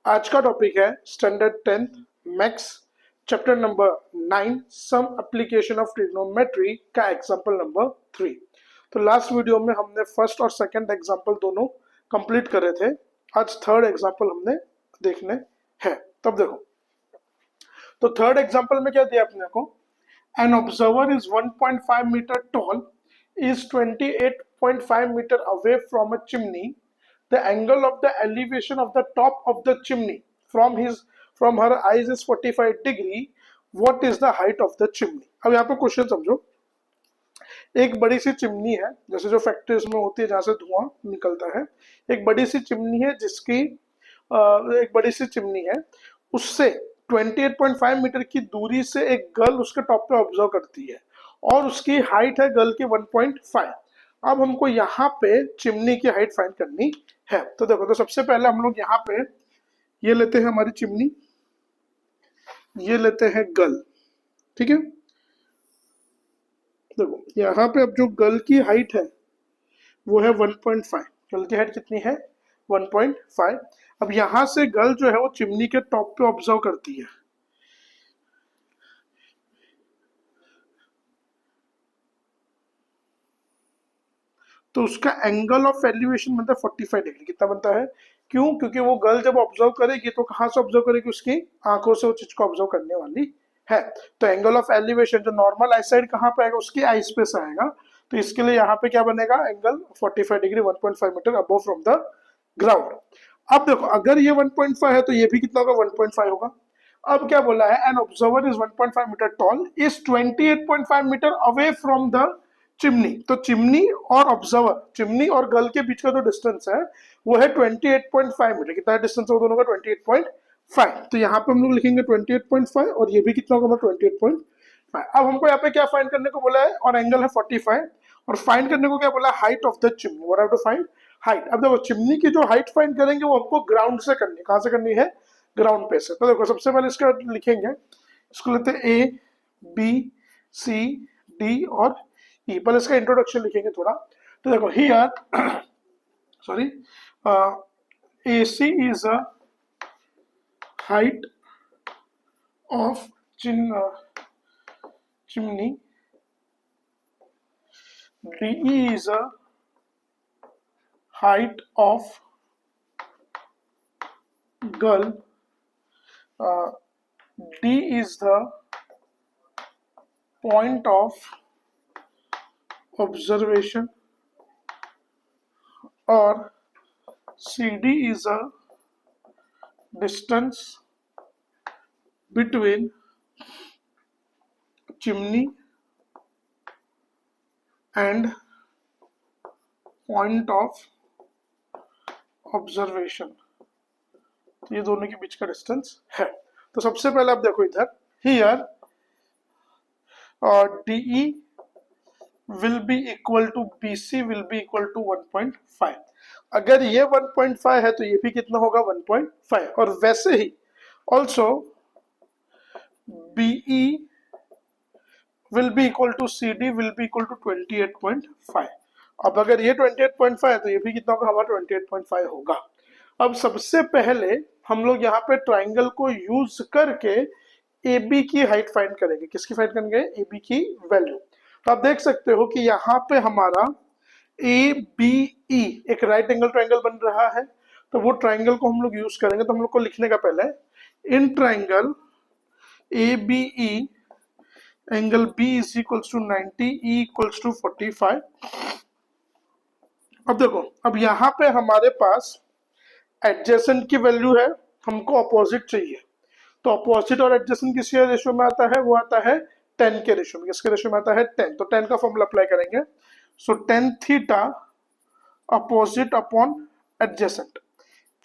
आज का टॉपिक है standard 10th maths chapter number 9 some application of trigonometry का एग्जांपल नंबर 3। तो लास्ट वीडियो में हमने फर्स्ट और सेकंड एग्जांपल दोनों कंप्लीट करे थे। आज थर्ड एग्जांपल हमने देखने हैं। तब देखो, तो थर्ड एग्जांपल में क्या दिया अपने को, an observer is 1.5 metre tall is 28.5 meter away from a chimney. The angle of the elevation of the top of the chimney from her eyes is 45 degree. What is the height of the chimney? अब यहाँ पे question समझो। एक बड़ी सी chimney है, जैसे जो factories में होती है जहाँ से धुआं निकलता है। एक बड़ी सी चिमनी है जिसकी एक बड़ी सी चिमनी है, उससे 28.5 मीटर की दूरी से एक गर्ल उसके टॉप पे ऑब्जर्व करती है और उसकी हाइट है गर्ल की 1.5। अब हमको यहाँ पे चिमनी की हाइट फाइंड करनी है। तो देखो, तो सबसे पहले हम लोग यहाँ पे ये लेते हैं हमारी चिमनी, ये लेते हैं गर्ल, ठीक है। देखो यहाँ पे अब जो गर्ल की हाइट है वो है 1.5। गर्ल की हाइट कितनी है? 1.5। अब यहाँ से गर्ल जो है वो चिमनी के टॉप पे ऑब्जर्व करती है। तो उसका एंगल ऑफ एलिवेशन बनता है 45 डिग्री। कितना बनता है? क्यों? क्योंकि वो गर्ल जब ऑब्जर्व करेगी तो कहाँ से ऑब्जर्व करेगी? उसकी आंखों से वो चीज को ऑब्जर्व करने वाली है। तो एंगल ऑफ एलिवेशन जो नॉर्मल आई साइड कहाँ पे आएगा? उसकी आईज पे से आएगा। तो इसके लिए यहाँ पे क्या बनेगा? Angle 45 degree 1.5 metre above from the ground. अब देखो, अगर ये 1.5 है तो ये भी कितना होगा? 1.5 होगा। अब क्या बोला है? An observer is 1.5 metre tall is 28.5 metre away from the chimney. तो चिमनी और ऑब्जर्वर, चिमनी और गर्ल के बीच का जो डिस्टेंस है वो है 28.5 मीटर। कितना डिस्टेंस है दोनों का? 28.5। तो यहाँ पे हम लोग लिखेंगे 28.5 और ये भी कितना होगा? 28.5। अब हमको यहाँ पे क्या फाइंड करने को बोला है? और एंगल है 45 और फाइंड करने को क्या बोला? Height of the chimney. What have to find? Height. अब देखो, चिमनी की जो हाइट फाइंड करेंगे वो हमको ग्राउंड से करनी है। कहाँ से करनी है? ग्राउंड पे से। तो देखो, सबसे पहले इसका लिखेंगे, इसको लेते हैं ए बी सी डी और ई। पहले इसका इंट्रोडक्शन लिखेंगे थोड़ा। तो देखो, here sorry, AC is a height of chimney. DE is a height of girl. D is the point of observation, or CD is a distance between chimney and point of observation। तो ये दोनों के बीच का distance है। तो सबसे पहले आप देखो इधर, here DE will be equal to BC will be equal to 1.5। अगर ये 1.5 है तो ये भी कितना होगा? 1.5। और वैसे he also BE will be equal to CD will be equal to 28.5। अब अगर ये 28.5 है तो ये भी कितना होगा? हमारा 28.5 होगा। अब सबसे पहले हम लोग यहाँ पे ट्राइंगल को यूज करके AB की हाइट फाइंड करेंगे। किसकी फाइंड करेंगे? AB की वैल्यू। तो आप देख सकते हो कि यहाँ पे हमारा ABE एक राइट एंगल ट्राइंगल बन रहा है। तो वो ट्राइंगल को हम लोग यूज करेंगे। तो हम लोग को लिखने का पहले, in triangle ABE angle B is equals to 90, E equals to 45। अब देखो, अब यहाँ पे हमारे पास एडजेसेंट की वैल्यू है, हमको अपोजिट चाहिए। तो अपोजिट और एडजेसेंट किस रेशियो में आता है? वो आता है 10 के रेशियो में। किसके रेशियो में आता है? 10। तो 10 का फॉर्मूला अप्लाई करेंगे। सो 10 theta opposite upon adjacent.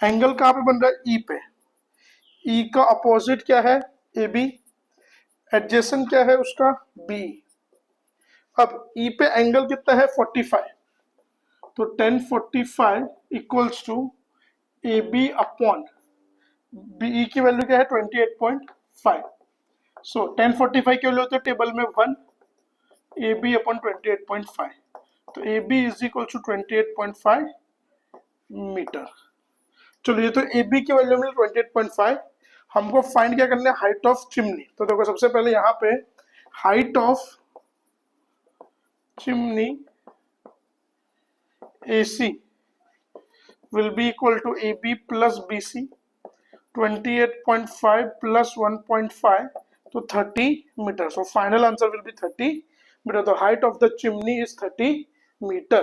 Angle कहाँ पे बन रहा है? E पे। E का अपोजिट क्या है? AB। एडजेसेंट क्या है उसका? B। अब E पे एंगल कितना है? 45। तो 1045 equals to AB upon BE की वैल्यू क्या है? 28.5। सो 1045 की वैल्यू होती है टेबल में 1, AB अपॉन 28.5। तो AB is equal to 28.5 metre. चलो ये तो ए बी की वैल्यू मिली 28.5। हमको फाइंड क्या करना है, हाइट ऑफ चिमनी। तो देखो सबसे पहले यहाँ पे height of chimney AC will be equal to AB plus BC, 28.5 plus 1.5, so 30 meters. So final answer will be 30 meter. The height of the chimney is 30 meter.